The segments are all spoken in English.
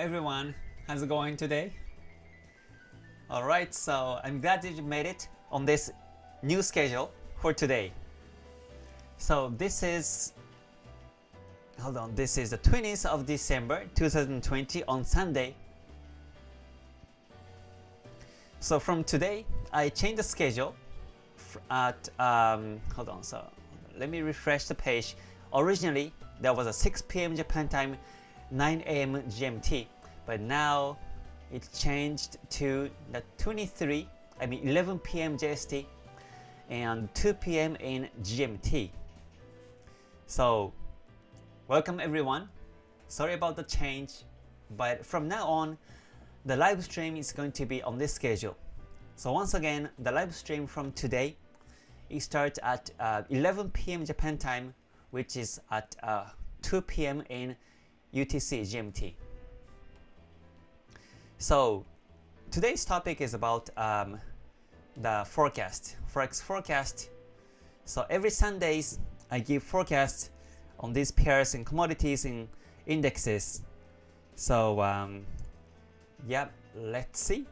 everyone, how's it going today? Alright, so I'm glad that you made it on this new schedule for today. So this is the 20th of December 2020 on Sunday. So from today, I changed the schedule at, so let me refresh the page. Originally, there was a 6 p.m. Japan time, 9 a.m. GMT, but now it changed to the 11 p.m. JST and 2 p.m. in GMT. So welcome everyone. Sorry about the change, but from now on, the live stream is going to be on this schedule. So once again, the live stream from today, it starts at 11 p.m. Japan time, which is at 2 p.m. in UTC GMT. So today's topic is about the forecast, Forex forecast. So every Sundays, I give forecasts on these pairs and commodities and indexes. So yeah, let's see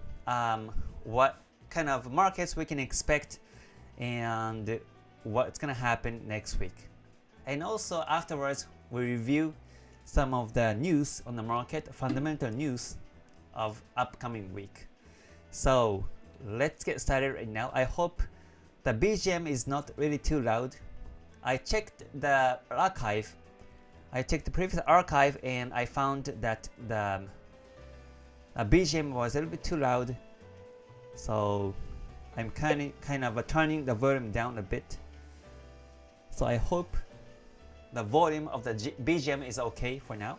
what kind of markets we can expect and what's gonna happen next week. And also afterwards, we review some of the news on the market, fundamental news of upcoming week. So let's get started right now. I hope the BGM is not really too loud. I checked the archive. I checked the previous archive and I found that the BGM was a little bit too loud. So I'm kind of turning the volume down a bit. So I hope the volume of the BGM is okay for now.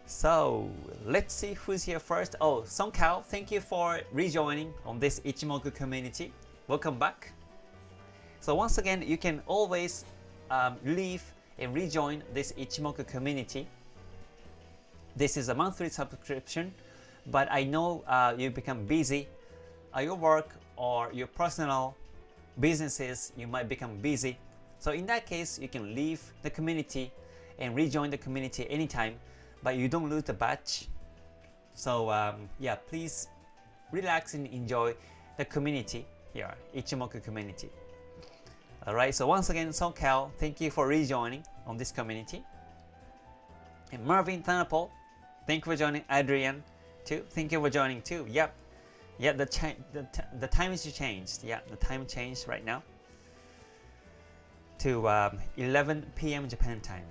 So let's see who's here first. Oh, Song Kao, thank you for rejoining on this Ichimoku community. Welcome back. So once again, you can always leave and rejoin this Ichimoku community. This is a monthly subscription, but I know you become busy at your work or your personal businesses, you might become busy. So in that case, you can leave the community and rejoin the community anytime, but you don't lose the batch. So yeah, please relax and enjoy the community here, Ichimoku community. Alright, so once again, Song Kao, thank you for rejoining on this community. And Marvin Thanapol, thank you for joining. Adrian too, thank you for joining too. Yep, yeah, the time is changed. Yeah, the time changed right now to 11 p.m. Japan time,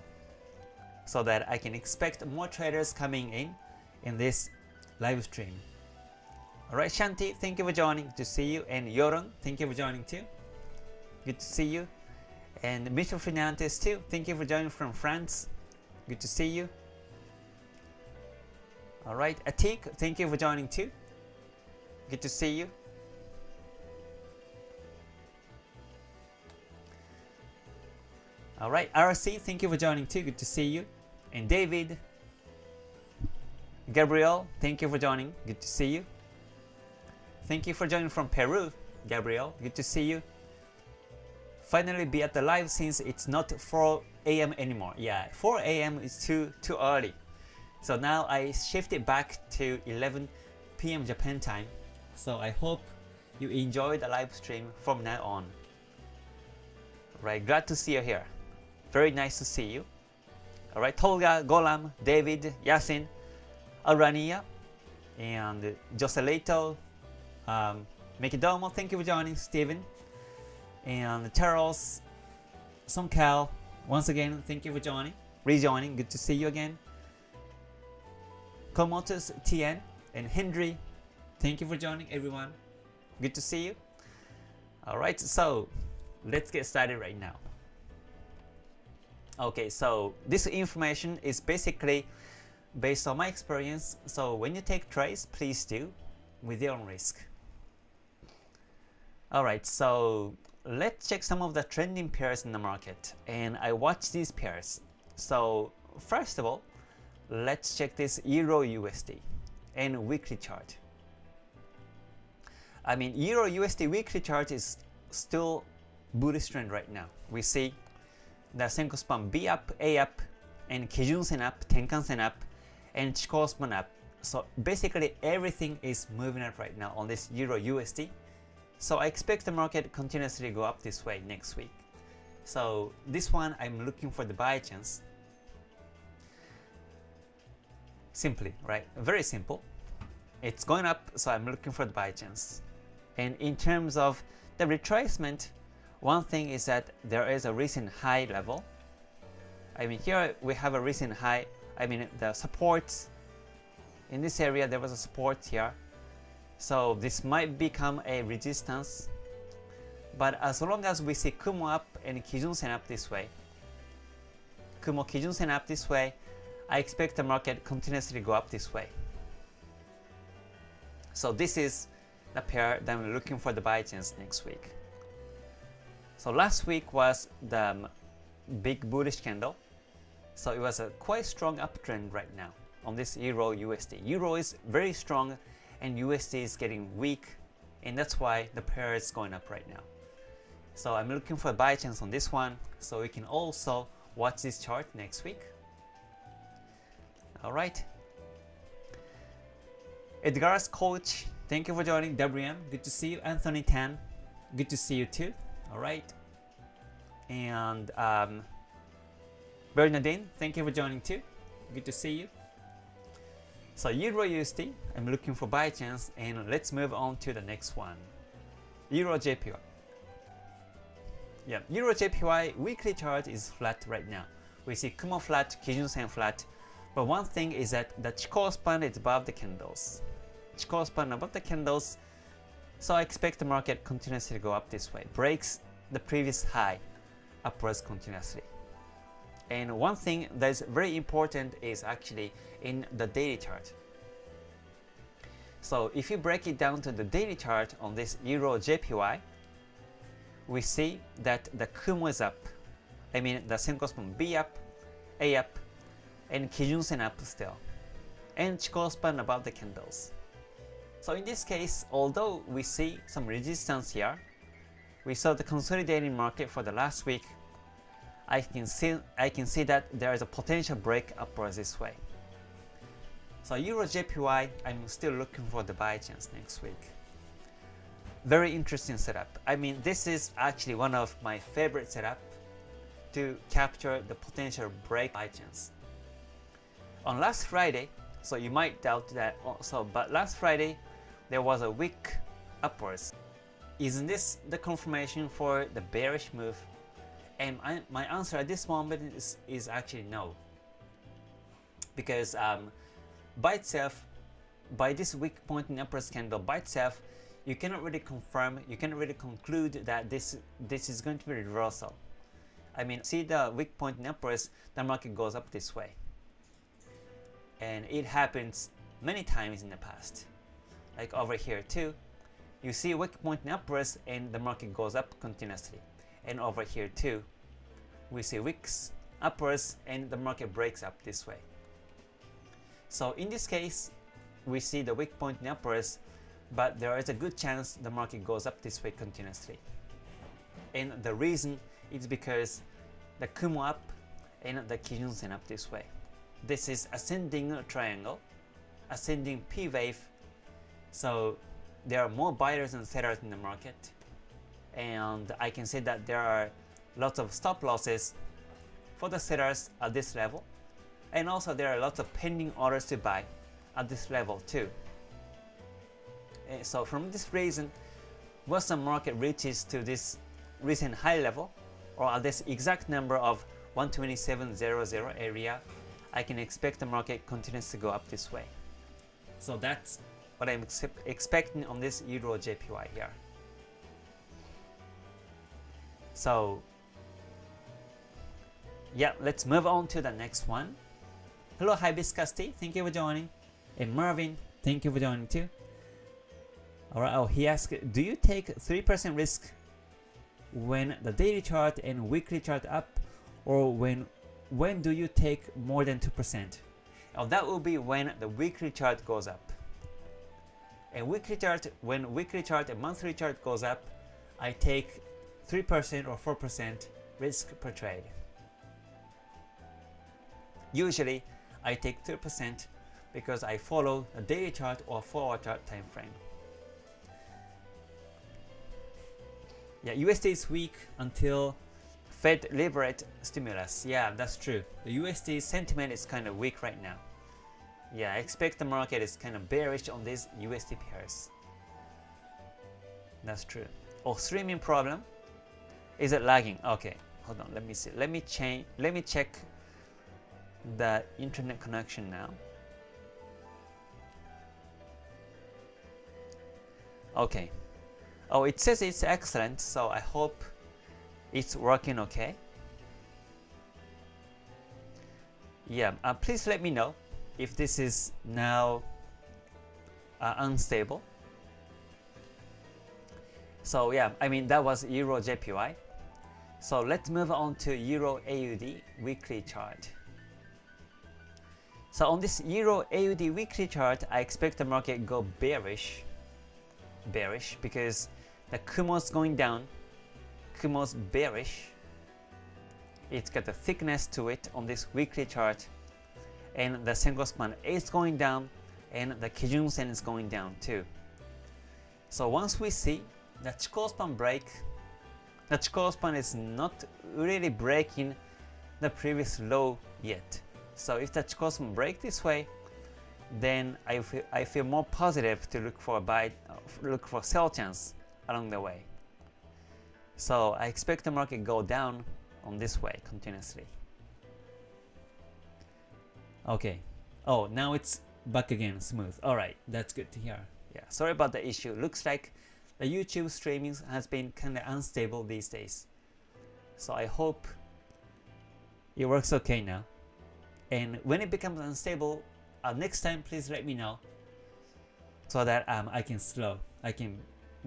so that I can expect more traders coming in this live stream. Alright, Shanti, thank you for joining. Good to see you. And Yoron, thank you for joining too. Good to see you. And Mr. Fernandez too, thank you for joining from France. Good to see you. Alright, Atik, thank you for joining too. Good to see you. Alright, RC, thank you for joining too. Good to see you. And David, Gabriel, thank you for joining. Good to see you. Thank you for joining from Peru, Gabriel. Good to see you. Finally be at the live since it's not 4 a.m. anymore. Yeah, 4 a.m. is too early. So now I shifted back to 11 p.m. Japan time. So I hope you enjoy the live stream from now on. Right, glad to see you here. Very nice to see you. Alright, Tolga, Golam, David, Yasin, Arania, and Joseleto, Mekidomo, thank you for joining, Steven, and Charles, Song Kao, once again, thank you for joining, rejoining, good to see you again. Komotos, Tien, and Henry, thank you for joining everyone, good to see you. Alright, so let's get started right now. Okay, so this information is basically based on my experience. So when you take trades, please do with your own risk. Alright, so let's check some of the trending pairs in the market. And I watch these pairs. So first of all, let's check this Euro USD and weekly chart. I mean, Euro USD weekly chart is still bullish trend right now. We see the Senko span B up, A up, and Kijun Sen up, Tenkan Sen up, and Chikou span up. So basically everything is moving up right now on this Euro USD. So I expect the market continuously go up this way next week. So this one I'm looking for the buy chance. Simply, right? Very simple. It's going up, so I'm looking for the buy chance. And in terms of the retracement, one thing is that there is a recent high level. I mean, here we have a recent high. I mean, the supports in this area, there was a support here. So this might become a resistance. But as long as we see Kumo up and Kijun Sen up this way, Kumo Kijun Sen up this way, I expect the market continuously go up this way. So this is the pair that I'm looking for the buy chance next week. So last week was the big bullish candle. So it was a quite strong uptrend right now on this Euro USD. Euro is very strong and USD is getting weak, and that's why the pair is going up right now. So I'm looking for a buy chance on this one, so we can also watch this chart next week. Alright. Edgar's coach, thank you for joining. WM, good to see you. Anthony Tan, good to see you too. Alright. And Bernadine, thank you for joining too. Good to see you. So Euro USD, I'm looking for buy chance, and let's move on to the next one. Euro JPY. Yeah, Euro JPY weekly chart is flat right now. We see Kumo flat, Kijun Sen flat, but one thing is that the Chikou span is above the candles. Chikou span above the candles, so I expect the market continuously to go up this way. Breaks the previous high upwards continuously. And one thing that is very important is actually in the daily chart. So if you break it down to the daily chart on this Euro JPY, we see that the Kumo is up. I mean the Senko span B up, A up, and Kijun Sen up still. And Chikou span above the candles. So in this case, although we see some resistance here, we saw the consolidating market for the last week, I can see that there is a potential break upwards this way. So Euro JPY, I'm still looking for the buy chance next week. Very interesting setup. I mean, this is actually one of my favorite setup to capture the potential break buy chance. On last Friday, so you might doubt that also, but last Friday there was a wick upwards. Isn't this the confirmation for the bearish move? And my answer at this moment is actually no. Because by itself, by this wick pointing upwards candle by itself, you cannot really confirm, you cannot really conclude that this is going to be reversal. I mean, see the wick pointing upwards, the market goes up this way. And it happens many times in the past. Like over here too, you see wick pointing upwards and the market goes up continuously. And over here too, we see wicks upwards and the market breaks up this way. So in this case, we see the wick pointing upwards, but there is a good chance the market goes up this way continuously. And the reason is because the Kumo up and the Kijun Sen up this way. This is ascending triangle, ascending P wave. So there are more buyers and sellers in the market. And I can say that there are lots of stop losses for the sellers at this level, and also there are lots of pending orders to buy at this level too. And so from this reason, once the market reaches to this recent high level, or at this exact number of 127.00 area, I can expect the market continues to go up this way. So that's what I'm expecting on this Euro JPY here. So yeah, let's move on to the next one. Hello Hibiscus Tea, thank you for joining. And Marvin, thank you for joining too. Alright, oh, he asked, do you take 3% risk when the daily chart and weekly chart up, or when do you take more than 2%? Oh, that will be when the weekly chart goes up. And weekly chart, when weekly chart and monthly chart goes up, I take 3% or 4% risk per trade. Usually, I take 2% because I follow a daily chart or 4-hour chart time frame. Yeah, USD is weak until Fed liberate stimulus. Yeah, that's true. The USD sentiment is kind of weak right now. Yeah, I expect the market is kind of bearish on these USD pairs. That's true. Oh, streaming problem. Is it lagging? Okay, hold on. Let me see. Let me check the internet connection now. Okay. Oh, it says it's excellent, so I hope it's working okay. Yeah, please let me know if this is now unstable. So yeah, I mean that was Euro JPY. So let's move on to Euro AUD weekly chart. So on this Euro AUD weekly chart, I expect the market go bearish because the Kumo's going down. Kumo's bearish. It's got a thickness to it on this weekly chart, and the Senko span is going down, and the Kijun Sen is going down too. So once we see the Chikou span break, the Chikou span is not really breaking the previous low yet. So if the Chikou span break this way, then I feel more positive to look for sell chance along the way. So I expect the market go down on this way continuously. Okay. Oh, now it's back again, smooth. Alright, that's good to hear. Yeah, sorry about the issue. Looks like the YouTube streaming has been kind of unstable these days. So I hope it works okay now. And when it becomes unstable, next time please let me know so that I can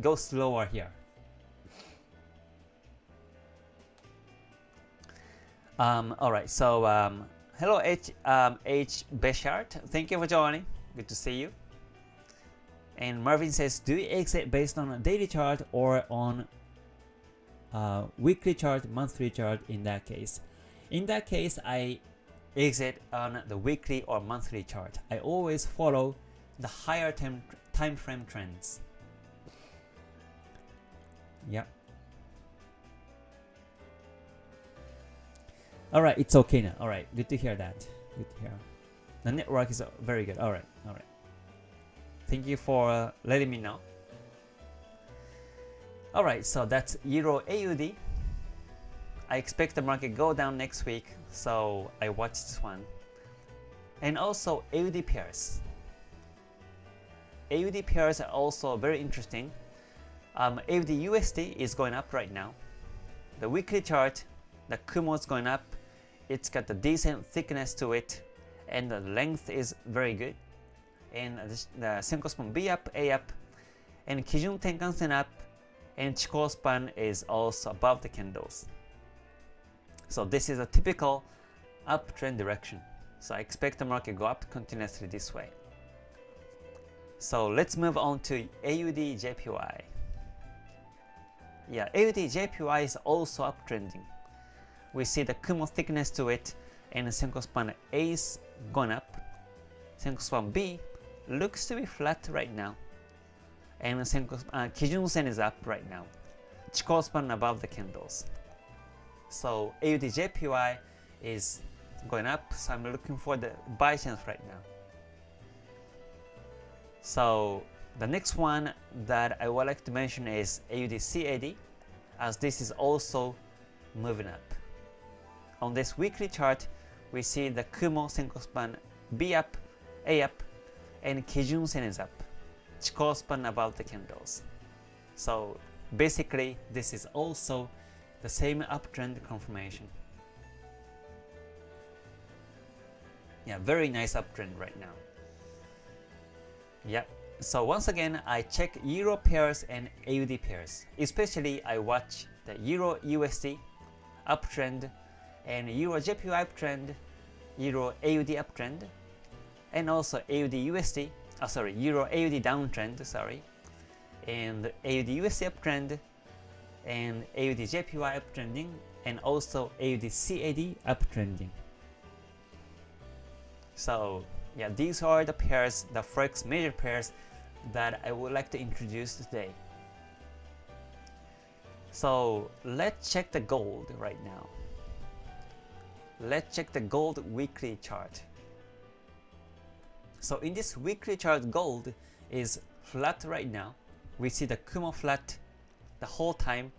go slower here. Alright, so hello H Beshart, thank you for joining. Good to see you. And Marvin says, do you exit based on a daily chart or on weekly chart, monthly chart in that case? In that case, I exit on the weekly or monthly chart. I always follow the higher time frame trends. Yeah. Alright, it's okay now. Alright, good to hear that. Good to hear. The network is very good. Alright, alright. Thank you for letting me know. Alright, so that's Euro AUD. I expect the market go down next week, so I watch this one. And also AUD pairs. AUD pairs are also very interesting. AUD USD is going up right now. The weekly chart, the Kumo is going up. It's got a decent thickness to it, and the length is very good. And the Senko span B up, A up, and Kijun Tenkan-sen up, and Chikou span is also above the candles. So this is a typical uptrend direction. So I expect the market go up continuously this way. So let's move on to AUD JPY. Yeah, AUD JPY is also uptrending. We see the Kumo thickness to it, and the Senko span A is going up. Senko span B looks to be flat right now, and the Kijun Sen is up right now. Chikou span above the candles. So AUD JPY is going up, so I'm looking for the buy chance right now. So the next one that I would like to mention is AUD CAD, as this is also moving up. On this weekly chart, we see the Kumo Senko span B up, A up, and Kijun Sen is up. Chikou span above the candles. So basically, this is also the same uptrend confirmation. Yeah, very nice uptrend right now. Yeah, so once again, I check Euro pairs and AUD pairs. Especially, I watch the Euro USD uptrend and Euro JPY uptrend, Euro AUD uptrend, and also AUD USD, Euro AUD downtrend, and AUD USD uptrend, and AUD JPY uptrending, and also AUD CAD uptrending. So Yeah, these are the pairs, the Forex major pairs that I would like to introduce today. So let's check the gold right now. Let's check the gold weekly chart. So in this weekly chart, gold is flat right now. We see the Kumo flat the whole time,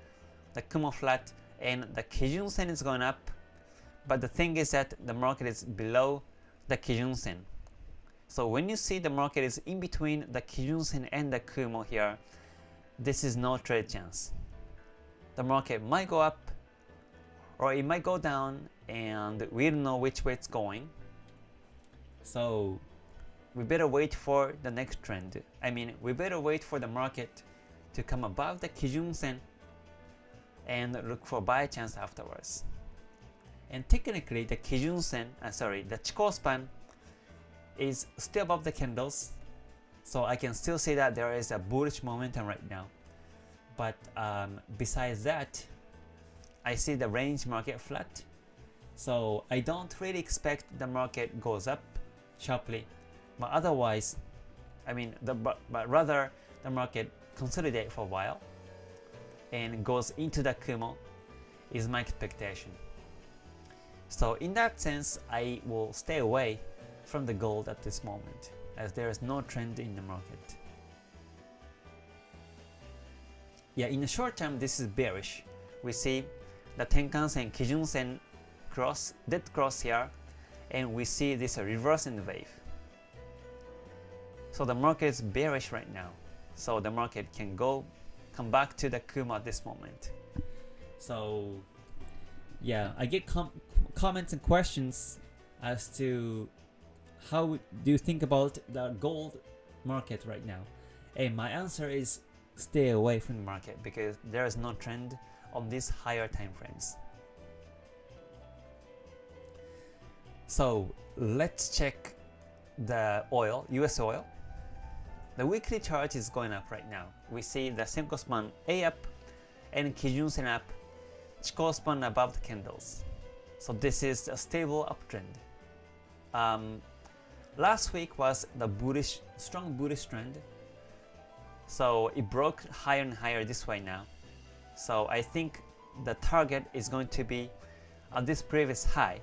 the Kumo flat, and the Kijun Sen is going up. But the thing is that the market is below the Kijun Sen. So when you see the market is in between the Kijun Sen and the Kumo here, this is no trade chance. The market might go up or it might go down, and we don't know which way it's going. So we better wait for the next trend. I mean, we better wait for the market to come above the Kijun Sen and look for buy chance afterwards. And technically, the Kijun Sen, the Chikou span is still above the candles, so I can still say that there is a bullish momentum right now. But besides that, I see the range market flat, so I don't really expect the market goes up sharply. But otherwise, but rather the market consolidate for a while and goes into the Kumo is my expectation. So in that sense, I will stay away from the gold at this moment, as there is no trend in the market. Yeah, in the short term, this is bearish. We see the Tenkan-sen, Kijun-sen cross, dead cross here, and we see this reverse in the wave. So the market is bearish right now. So the market can come back to the Kumo at this moment. So yeah, I get comments and questions as to how do you think about the gold market right now, and my answer is stay away from the market because there is no trend on these higher time frames. So let's check the oil, US oil. The weekly chart is going up right now. We see the Senko span A up and Kijun Sen up, Chikou span above the candles. So this is a stable uptrend. Last week was the strong bullish trend. So it broke higher and higher this way now. So I think the target is going to be at this previous high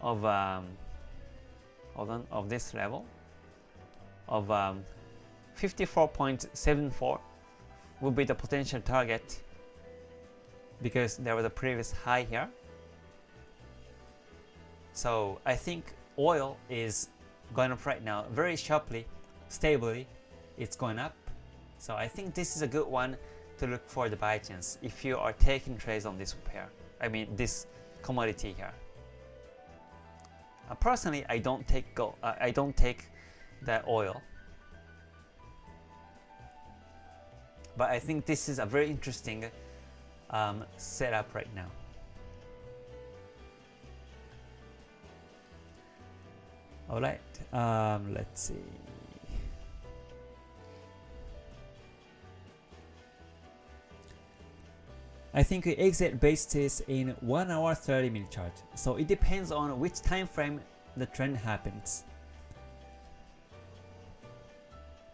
of this level of 54.74 will be the potential target, because there was a previous high here. So I think oil is going up right now very sharply, stably. It's going up. So I think this is a good one to look for the buy chance if you are taking trades on this pair. This commodity here. Personally, I don't take gold. I don't take the oil. But I think this is a very interesting setup right now. Alright, let's see. I think we exit basis in 1 hour 30 minute chart. So it depends on which time frame the trend happens.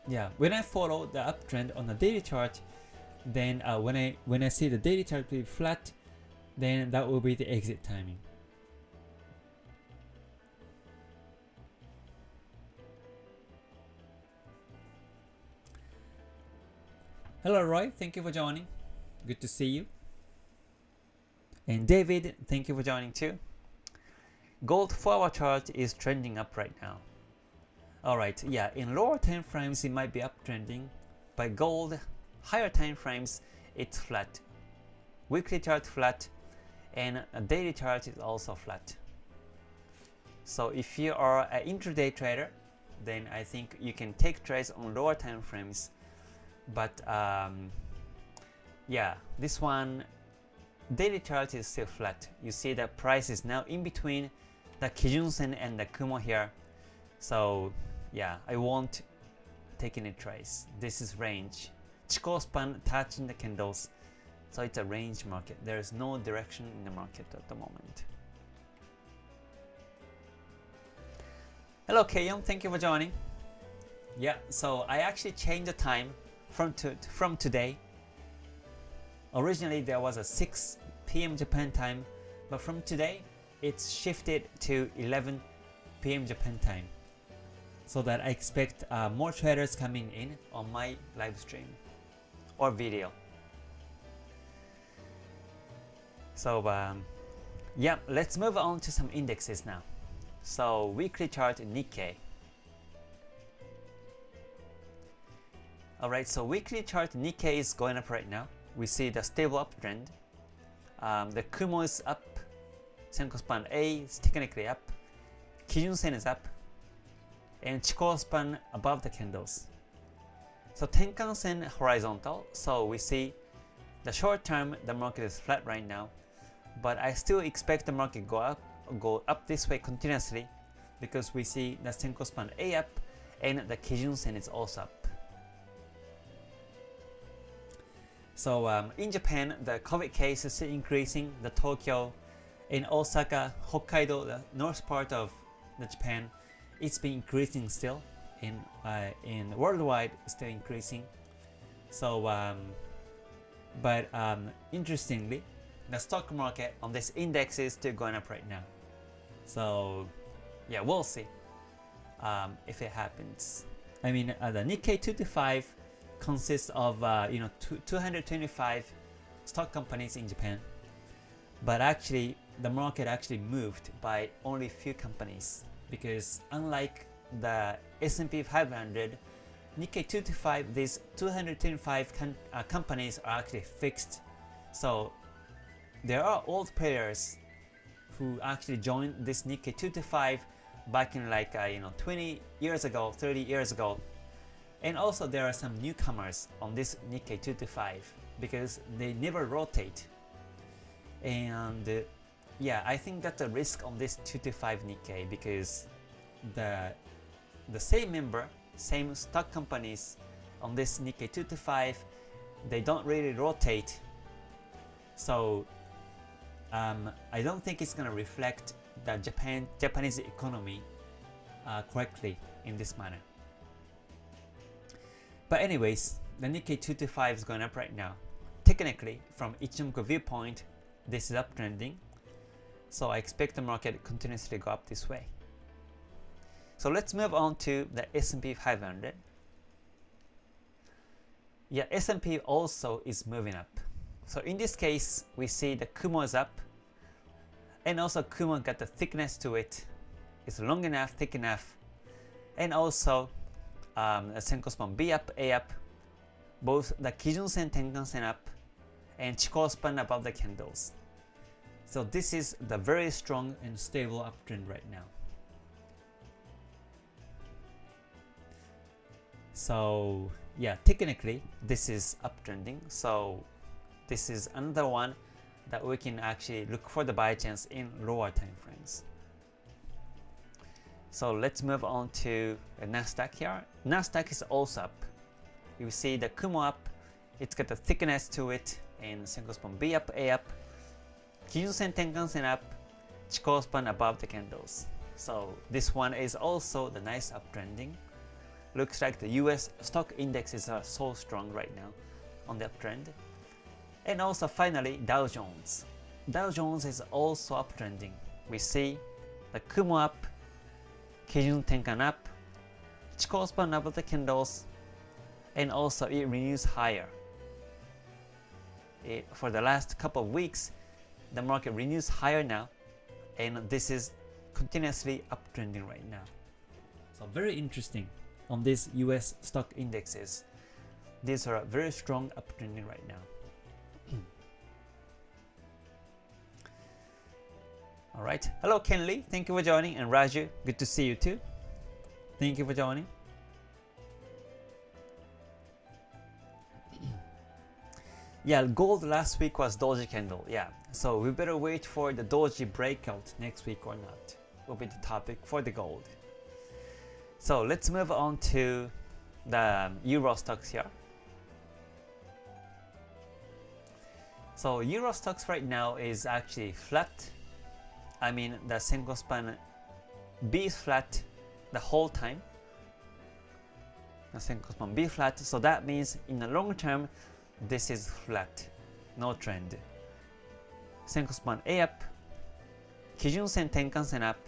Yeah, when I follow the uptrend on the daily chart, then when I see the daily chart be flat, then that will be the exit timing. Hello Roy, thank you for joining. Good to see you. And David, thank you for joining too. Gold 4-hour chart is trending up right now. Alright, yeah, in lower time frames it might be uptrending, but gold, higher time frames, it's flat. Weekly chart flat, and a daily chart is also flat. So if you are an intraday trader, then I think you can take trades on lower time frames. But yeah, this one, daily chart is still flat. You see that price is now in between the Kijun Sen and the Kumo here. So yeah, I won't take any trades. This is range. Chikou span touching the candles. So it's a range market. There is no direction in the market at the moment. Hello Kayum, thank you for joining. Yeah, so I actually changed the time from today. Originally there was a 6 p.m. Japan time, but from today it's shifted to 11 p.m. Japan time, so that I expect more traders coming in on my live stream or video. So yeah, let's move on to some indexes now. So weekly chart Nikkei. Alright, so weekly chart Nikkei is going up right now. We see the stable uptrend. The Kumo is up, Senko span A is technically up, Kijun Sen is up, and Chikou span above the candles. So Tenkan Sen horizontal, so we see the short term the market is flat right now, but I still expect the market go up this way continuously because we see the Senko span A up and the Kijun Sen is also up. So in Japan, the COVID case is still increasing. The Tokyo, in Osaka, Hokkaido, the north part of the Japan, it's been increasing still. In worldwide, it's still increasing. So, but interestingly, the stock market on this index is still going up right now. So, yeah, we'll see if it happens. I mean, the Nikkei 225 consists of 225 stock companies in Japan, but actually the market actually moved by only few companies, because unlike the S&P 500, Nikkei 225, these 225 companies are actually fixed. So there are old players who actually joined this Nikkei 225 back in 20 years ago, 30 years ago. And also there are some newcomers on this Nikkei 225 because they never rotate. And yeah, I think that's a risk on this 225 Nikkei, because the same member, same stock companies on this Nikkei 225, they don't really rotate. So I don't think it's going to reflect the Japanese economy correctly in this manner. But anyways, the Nikkei 225 is going up right now. Technically, from Ichimoku viewpoint, this is uptrending. So I expect the market to continuously go up this way. So let's move on to the S&P 500. Yeah, S&P also is moving up. So in this case, we see the Kumo is up, and also Kumo got the thickness to it. It's long enough, thick enough, and also the Senko span B up, A up, both the Kijun Sen, Tenkan Sen up, and Chikou span above the candles. So this is the very strong and stable uptrend right now. So yeah, technically this is uptrending. So this is another one that we can actually look for the buy chance in lower time frames. So let's move on to the Nasdaq here. Nasdaq is also up. You see the Kumo up, it's got the thickness to it, and Senko span B up, A up, Kijun Sen, Tenkan Sen up, Chikou span above the candles. So this one is also the nice uptrending. Looks like the US stock indexes are so strong right now on the uptrend. And also finally Dow Jones. Dow Jones is also uptrending. We see the Kumo up, Kijun Tenkan up, Chikou span above the candles, and also it renews higher. For the last couple of weeks, the market renews higher now, and this is continuously uptrending right now. So very interesting on these US stock indexes. These are very strong uptrending right now. Alright, hello Ken Lee, thank you for joining, and Raju, good to see you too. Thank you for joining. Yeah, gold last week was doji candle, yeah. So we better wait for the doji breakout next week or not, will be the topic for the gold. So let's move on to the Euro stocks here. So Euro stocks right now is actually flat. I mean the Senko span B is flat, the whole time. The Senko span B flat, so that means in the long term, this is flat, no trend. Senko span A up, Kijun Sen Tenkan Sen up,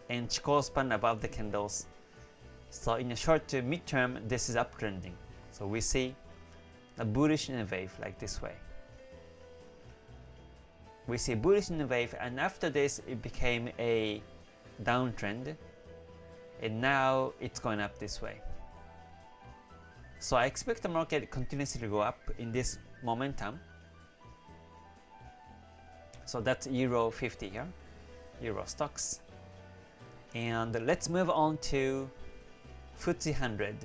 and Chikou span above the candles. So in the short to mid-term, this is uptrending. So we see a bullish in a wave like this way. We see bullish in a wave, and after this it became a downtrend, and now it's going up this way. So I expect the market continuously to go up in this momentum. So that's Euro 50 here, Euro stocks. And let's move on to FTSE 100.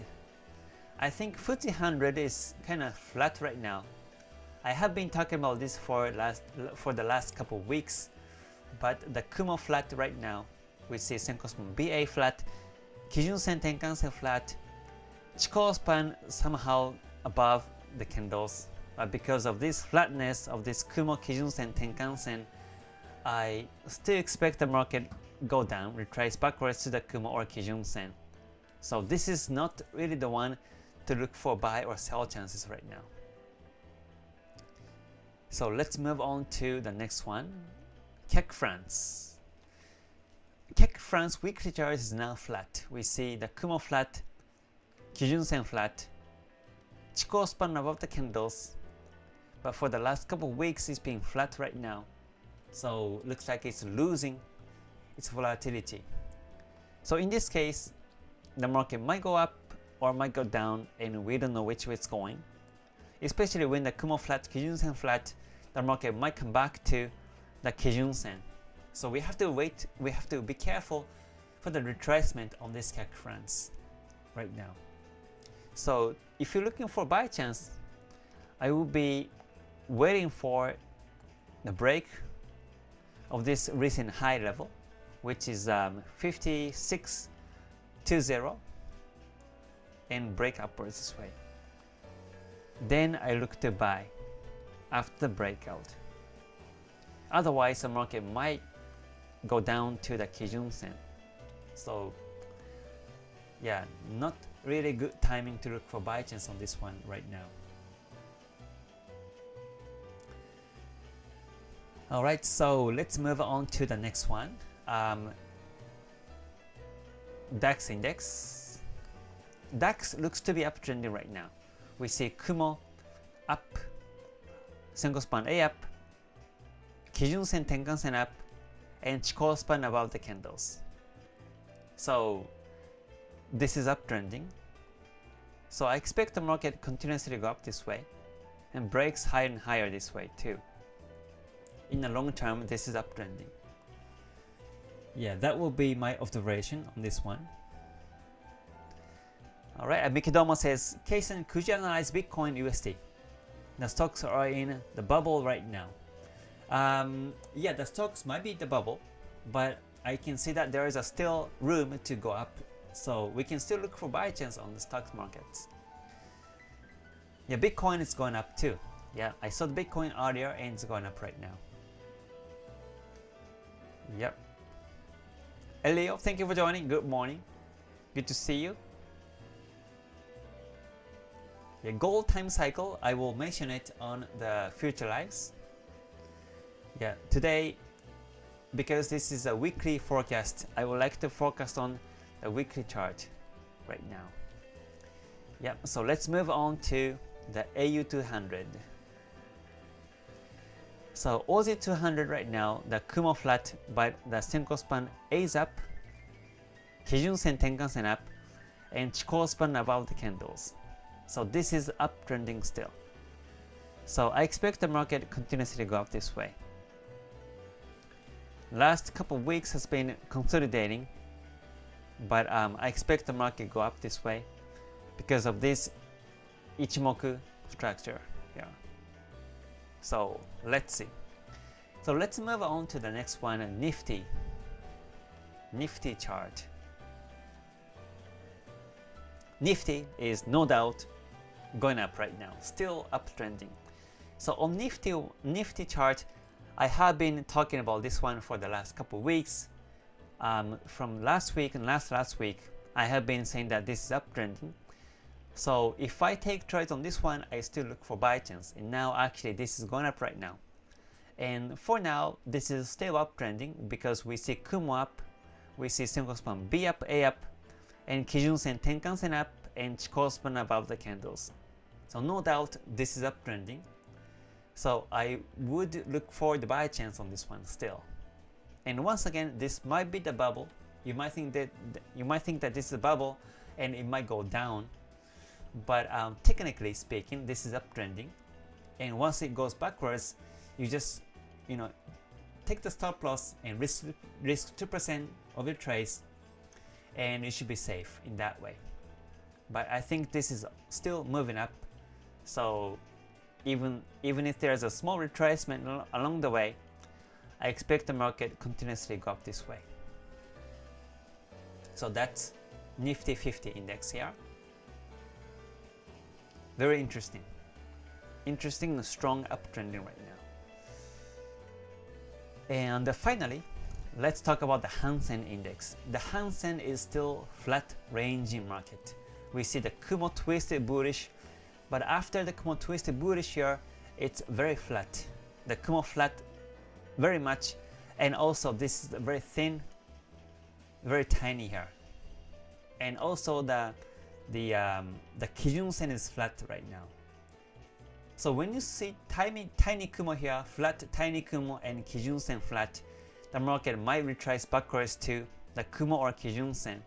I think FTSE 100 is kind of flat right now. I have been talking about this for the last couple of weeks, but the Kumo flat right now. We see Senko span BA flat, Kijun Sen Tenkan Sen flat, Chikou span somehow above the candles. But because of this flatness of this Kumo Kijun Sen Tenkan Sen, I still expect the market go down, retrace backwards to the Kumo or Kijun Sen. So this is not really the one to look for buy or sell chances right now. So let's move on to the next one, CAC France. CAC France weekly chart is now flat. We see the Kumo flat, Kijun Sen flat, Chikou span above the candles, but for the last couple of weeks it's been flat right now. So looks like it's losing its volatility. So in this case, the market might go up or might go down, and we don't know which way it's going. Especially when the Kumo flat, Kijun Sen flat, the market might come back to the Kijun Sen. So we have to wait, we have to be careful for the retracement on this CAC France right now. So if you're looking for buy chance, I will be waiting for the break of this recent high level, which is 56.20, and break upwards this way. Then I look to buy after the breakout. Otherwise, the market might go down to the Kijun Sen. So yeah, not really good timing to look for buy chance on this one right now. Alright, so let's move on to the next one. DAX index. DAX looks to be uptrending right now. We see Kumo up, Senko span A up, Kijun Sen Tenkan Sen up, and Chikou span above the candles. So this is uptrending. So I expect the market continuously go up this way and breaks higher and higher this way too. In the long term, this is uptrending. Yeah, that will be my observation on this one. Alright, Mikidomo says, Kei-san, could you analyze Bitcoin USD? The stocks are in the bubble right now. Yeah, the stocks might be the bubble, but I can see that there is still room to go up. So we can still look for buy chance on the stock markets. Yeah, Bitcoin is going up too. Yeah, I saw the Bitcoin earlier and it's going up right now. Yep. Elio, thank you for joining. Good morning. Good to see you. The gold time cycle, I will mention it on the future lives. Yeah, today, because this is a weekly forecast, I would like to focus on the weekly chart right now. Yeah, so let's move on to the AU200. So Aussie 200 right now, the Kumo flat, but the Senko span A is up, Kijun Sen Tenkan Sen up, and Chikou span above the candles. So this is uptrending still. So I expect the market continuously to go up this way. Last couple of weeks has been consolidating, but I expect the market go up this way because of this Ichimoku structure here. So let's see. So let's move on to the next one, Nifty chart. Nifty is no doubt going up right now, still uptrending. So on Nifty chart, I have been talking about this one for the last couple of weeks. From last week and last week, I have been saying that this is uptrending. So if I take trades on this one, I still look for buy chance. And now actually this is going up right now. And for now, this is still uptrending because we see Kumo up, we see Senko span B up, A up, and Kijun Sen, Tenkan Sen up, and Chikou span above the candles. So no doubt this is uptrending. So I would look for the buy chance on this one still. And once again, this might be the bubble. You might think that this is a bubble and it might go down. But technically speaking, this is uptrending. And once it goes backwards, you just take the stop loss and risk 2% of your trades, and you should be safe in that way. But I think this is still moving up. So even if there's a small retracement along the way, I expect the market continuously go up this way. So that's Nifty 50 index here. Very interesting. Interesting and strong uptrending right now. And finally, let's talk about the Hansen index. The Hansen is still flat ranging market. We see the Kumo twisted bullish, but after the Kumo twisted bullish here, it's very flat. The Kumo flat very much, and also this is very thin, very tiny here. And also the Kijun Sen is flat right now. So when you see tiny Kumo here, flat tiny Kumo and Kijun Sen flat, the market might retrace backwards to the Kumo or Kijun Sen.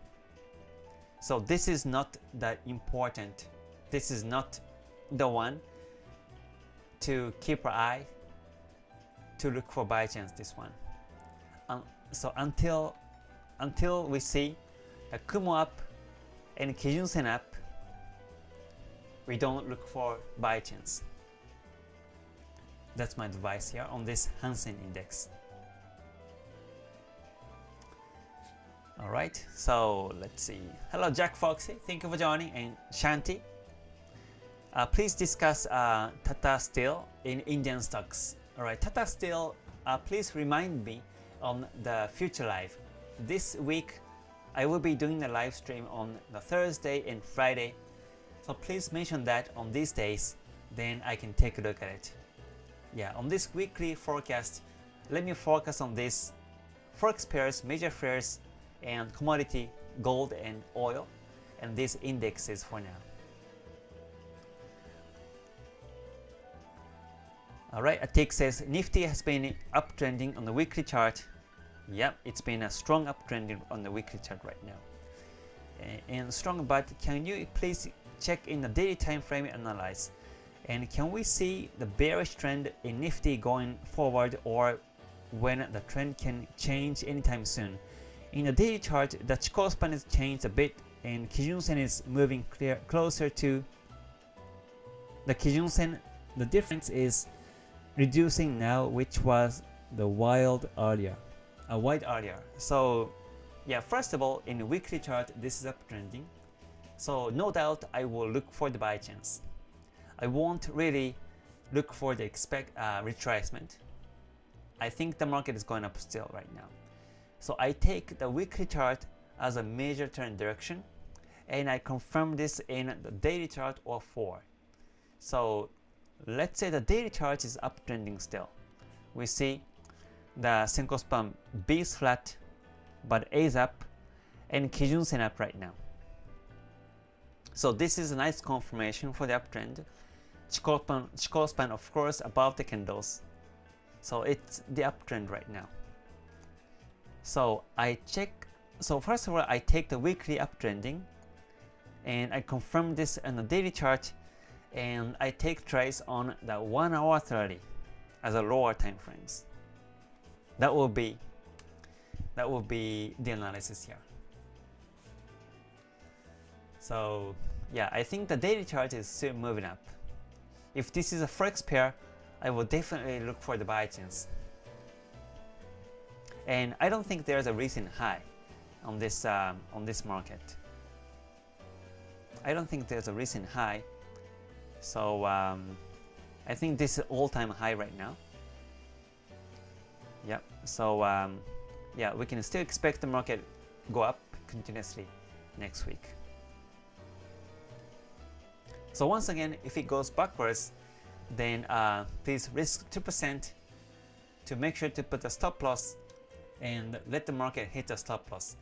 So this is not that important. This is not the one to keep our eye to look for buy chance, this one. So until we see the Kumo up and Kijun Sen up, we don't look for buy chance. That's my advice here on this Hansen index. Alright, so let's see. Hello Jack Foxy, thank you for joining, and Shanti. Please discuss Tata Steel in Indian stocks. Alright, Tata Steel, please remind me on the future live. This week I will be doing the live stream on the Thursday and Friday. So please mention that on these days, then I can take a look at it. Yeah, on this weekly forecast, let me focus on this Forex pairs, major pairs, and commodity, gold and oil, and these indexes for now. Alright, Atik says Nifty has been uptrending on the weekly chart. Yep, it's been a strong uptrending on the weekly chart right now. And strong, but can you please check in the daily time frame and analyze? And can we see the bearish trend in Nifty going forward, or when the trend can change anytime soon? In the daily chart, the Chikou span has changed a bit, and Kijun Sen is moving closer to the Kijun Sen. The difference is reducing now, which was the wide earlier. So yeah, first of all, in the weekly chart, this is uptrending. So no doubt I will look for the buy chance. I won't really look for the retracement. I think the market is going up still right now. So I take the weekly chart as a major trend direction, and I confirm this in the daily chart or 4. So let's say the daily chart is uptrending still. We see the Senko span B is flat, but A is up, and Kijun Sen up right now. So this is a nice confirmation for the uptrend. Chikou span of course above the candles. So it's the uptrend right now. So I check. So first of all, I take the weekly uptrending, and I confirm this on the daily chart, and I take trades on the 1 hour 30 as a lower time frames. That will be the analysis here. So yeah, I think the daily chart is still moving up. If this is a Forex pair, I will definitely look for the buy chance. And I don't think there's a recent high on this market. I don't think there's a recent high. So I think this is all-time high right now. Yeah. So yeah, we can still expect the market go up continuously next week. So once again, if it goes backwards, then please risk 2% to make sure to put a stop loss and let the market hit the stop loss.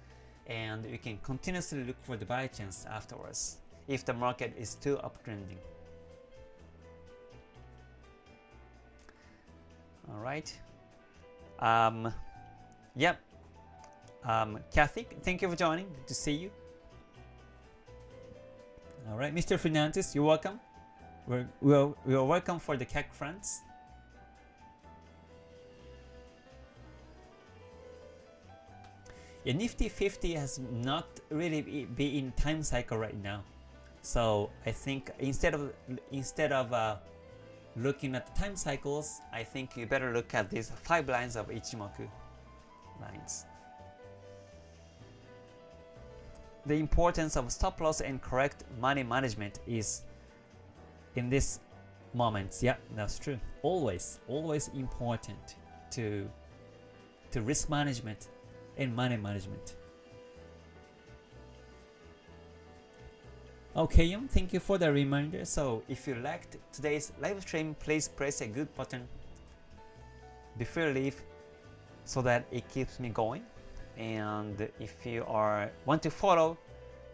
And you can continuously look for the buy chance afterwards if the market is still uptrending. All right. Yep. Kathy, thank you for joining. Good to see you. All right, Mr. Fernandez, you're welcome. We're welcome for the CAC friends. Yeah, Nifty 50 has not really be in time cycle right now. So I think instead of looking at the time cycles, I think you better look at these 5 lines of Ichimoku lines. The importance of stop loss and correct money management is in this moment. Yeah, that's true. Always important to risk management and money management. Okay, thank you for the reminder. So if you liked today's live stream, please press a good button before you leave so that it keeps me going. And if you want to follow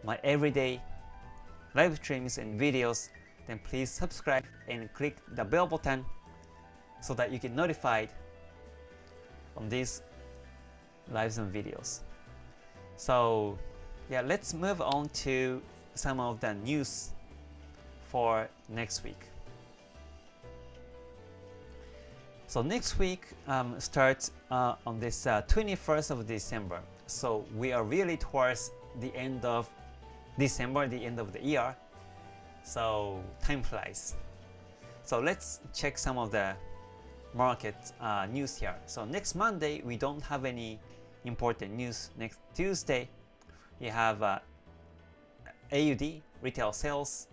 my everyday live streams and videos, then please subscribe and click the bell button so that you get notified on these lives and videos. So yeah, let's move on to some of the news for next week. So next week starts on this 21st of December. So we are really towards the end of December, the end of the year. So time flies. So let's check some of the market news here. So next Monday, we don't have any important news. Next Tuesday, we have AUD, retail sales,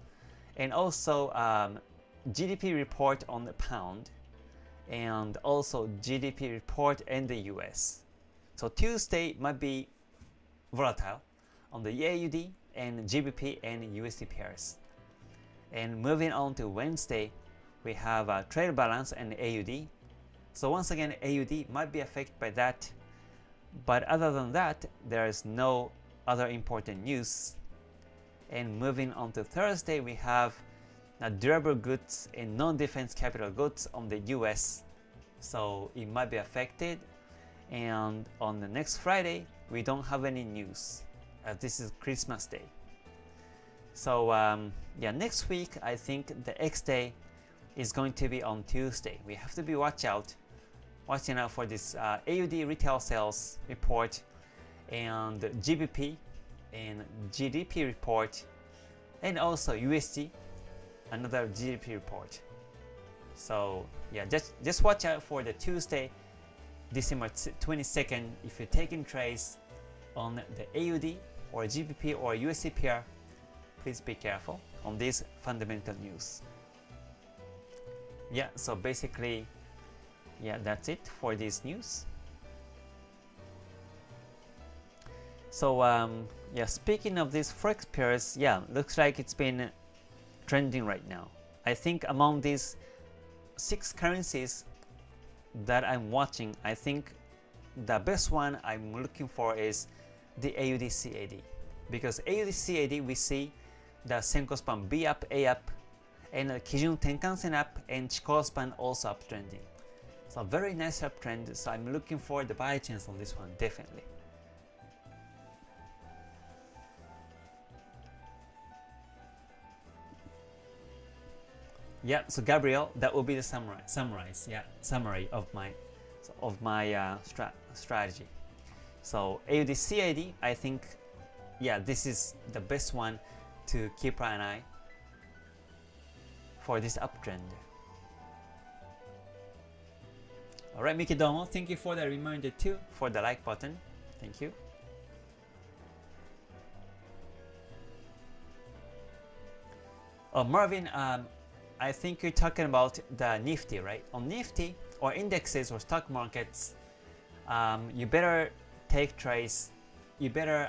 and also GDP report on the pound, and also GDP report in the US. So Tuesday might be volatile on the AUD and GBP and USD pairs. And moving on to Wednesday, we have trade balance and AUD. So once again, AUD might be affected by that, but other than that, there is no other important news. And moving on to Thursday, we have durable goods and non-defense capital goods on the US. So it might be affected. And on the next Friday, we don't have any news, as this is Christmas Day. So yeah, next week, I think the X day is going to be on Tuesday. We have to be watching out for this AUD retail sales report and GBP and GDP report, and also USD, another GDP report. So yeah, just watch out for the Tuesday, December 22nd. If you're taking trades on the AUD or GBP or USD pair, please be careful on these fundamental news. Yeah, so basically, yeah, that's it for this news. So yeah, speaking of these Forex pairs, yeah, looks like it's been trending right now. I think among these 6 currencies that I'm watching, I think the best one I'm looking for is the AUD CAD, because AUD CAD we see the Senko span B up, A up, and the Kijun Tenkan-sen up, and Chikou span also uptrending. So very nice uptrend. So I'm looking for the buy chance on this one, definitely. Yeah, so Gabriel, that will be the summary of my strategy. So AUD CAD, I think, yeah, this is the best one to keep an eye for this uptrend. Alright, Miki Domo, thank you for the reminder too, for the like button. Thank you. Oh, Marvin, I think you're talking about the Nifty, right? On Nifty or indexes or stock markets, you better take trades. You better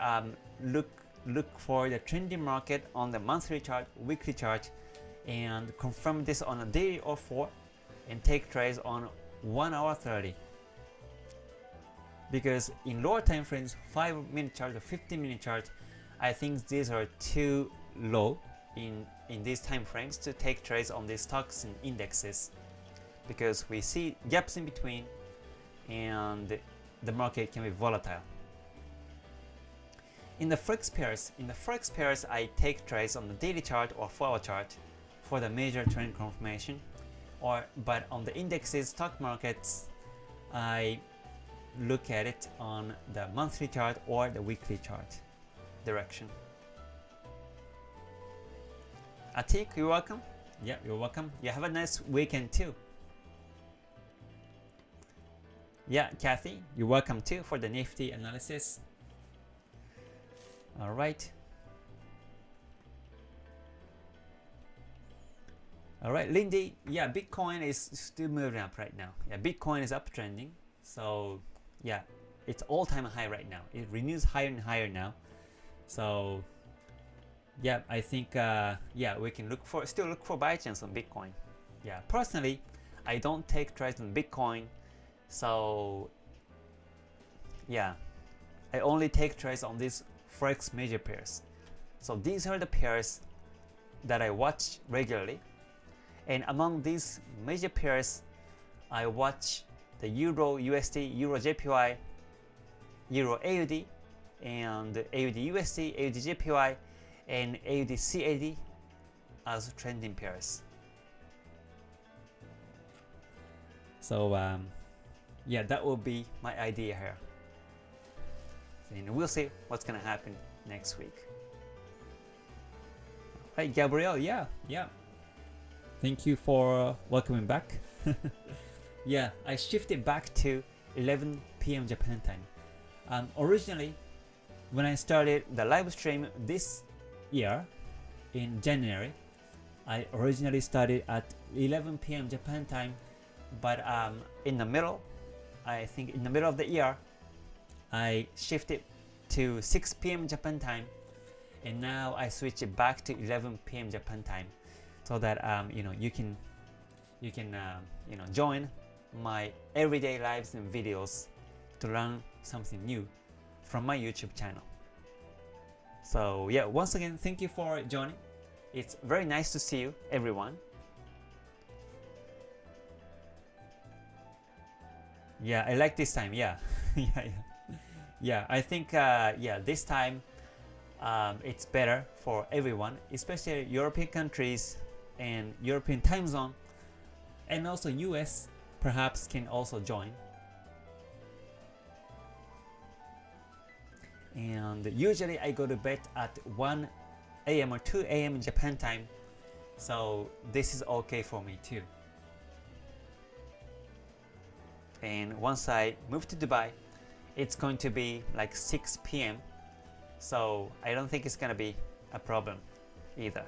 look look for the trending market on the monthly chart, weekly chart, and confirm this on a daily or 4 and take trades on 1 hour 30. Because in lower time frames, 5-minute chart or 15-minute chart, I think these are too low in these time frames to take trades on these stocks and indexes, because we see gaps in between and the market can be volatile. In the Forex pairs, I take trades on the daily chart or 4-hour chart for the major trend confirmation, but on the indexes, stock markets, I look at it on the monthly chart or the weekly chart direction. Atik, you're welcome. Yeah, you're welcome. You have a nice weekend too. Yeah, Kathy, you're welcome too for the Nifty analysis. All right. All right, Lindy. Yeah, Bitcoin is still moving up right now. Yeah, Bitcoin is uptrending. So yeah, it's all-time high right now. It renews higher and higher now. So yeah, I think yeah, we can still look for buy chance on Bitcoin. Yeah, personally, I don't take trades on Bitcoin. So yeah, I only take trades on these Forex major pairs. So these are the pairs that I watch regularly. And among these major pairs, I watch the Euro USD, Euro JPY, Euro AUD, and AUD USD, AUD JPY, and AUD CAD as trending pairs. So yeah, that will be my idea here. And we'll see what's gonna happen next week. Hey Gabrielle, yeah. Thank you for welcoming back. Yeah, I shifted back to 11 p.m. Japan time. Originally, when I started the live stream this year in January, I originally started at 11 p.m. Japan time, but in the middle, I think in the middle of the year, I shifted to 6 p.m. Japan time, and now I switch it back to 11 p.m. Japan time, so that you know, you can you know, join my everyday lives and videos to learn something new from my YouTube channel. So yeah, once again, thank you for joining. It's very nice to see you, everyone. Yeah, I like this time. Yeah, yeah. I think yeah, this time it's better for everyone, especially European countries and European time zone, and also US perhaps can also join. And usually I go to bed at 1 a.m. or 2 a.m. in Japan time, so this is okay for me too. And once I move to Dubai, it's going to be like 6 p.m. So I don't think it's gonna be a problem either.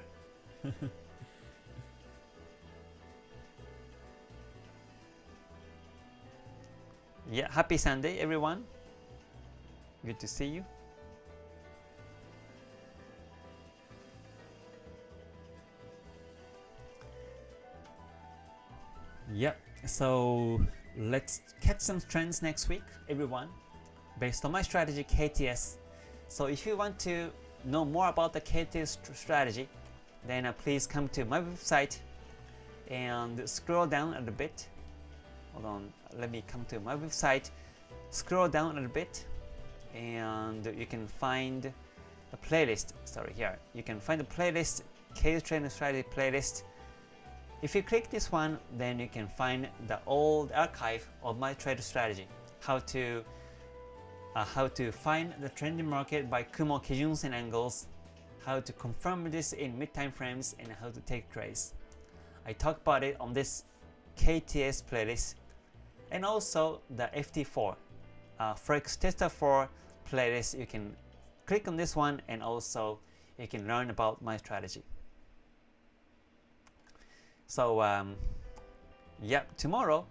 Yeah, happy Sunday everyone. Good to see you. Yep, so let's catch some trends next week, everyone, based on my strategy, KTS. So if you want to know more about the KTS strategy, then please come to my website and scroll down a little bit. Hold on, let me come to my website, scroll down a little bit, and you can find the playlist. Sorry, here you can find the playlist, KTS Trading Strategy playlist. If you click this one, then you can find the old archive of my trader strategy, how to find the trending market by Kumo Kijuns and angles, how to confirm this in mid-time frames, and how to take trades. I talk about it on this KTS playlist, and also the FT4 Forex Tester 4 playlist. You can click on this one, and also you can learn about my strategy. So yeah, tomorrow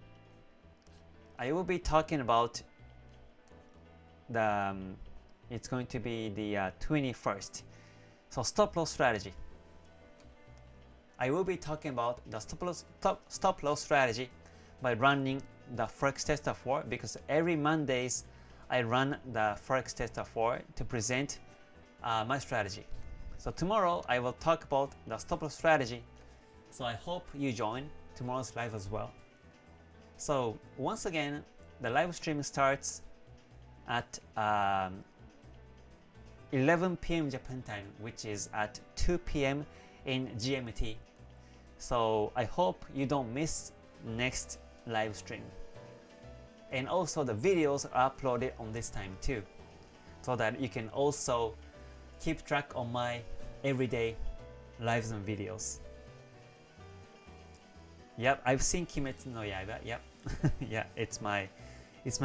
I will be talking about the It's going to be the 21st. So stop loss strategy. I will be talking about the stop loss strategy by running the Forex Tester 4 because every Mondays I run the Forex Tester 4 to present my strategy. So tomorrow I will talk about the stop loss strategy. So I hope you join tomorrow's live as well. So once again, the live stream starts at 11 p.m. Japan time, which is at 2 p.m. in GMT. So I hope you don't miss next live stream. And also the videos are uploaded on this time too, so that you can also keep track on my everyday lives and videos. Yep, I've seen Kimetsu no Yaiba. Yep, yeah, it's my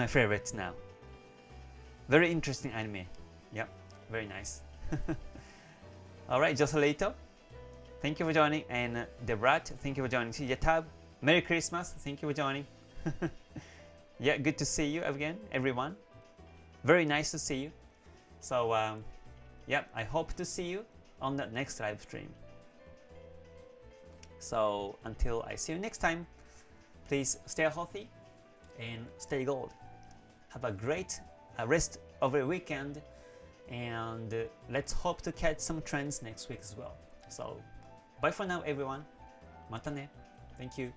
favorite now. Very interesting anime. Yep, very nice. Alright, Joselito, thank you for joining, and Debrat, thank you for joining. Yatab, Merry Christmas, thank you for joining. Yeah, good to see you again, everyone. Very nice to see you. So, yeah, I hope to see you on the next live stream. So, until I see you next time, please stay healthy and stay gold. Have a great rest of your weekend, and let's hope to catch some trends next week as well. So, bye for now, everyone. Mata ne. Thank you.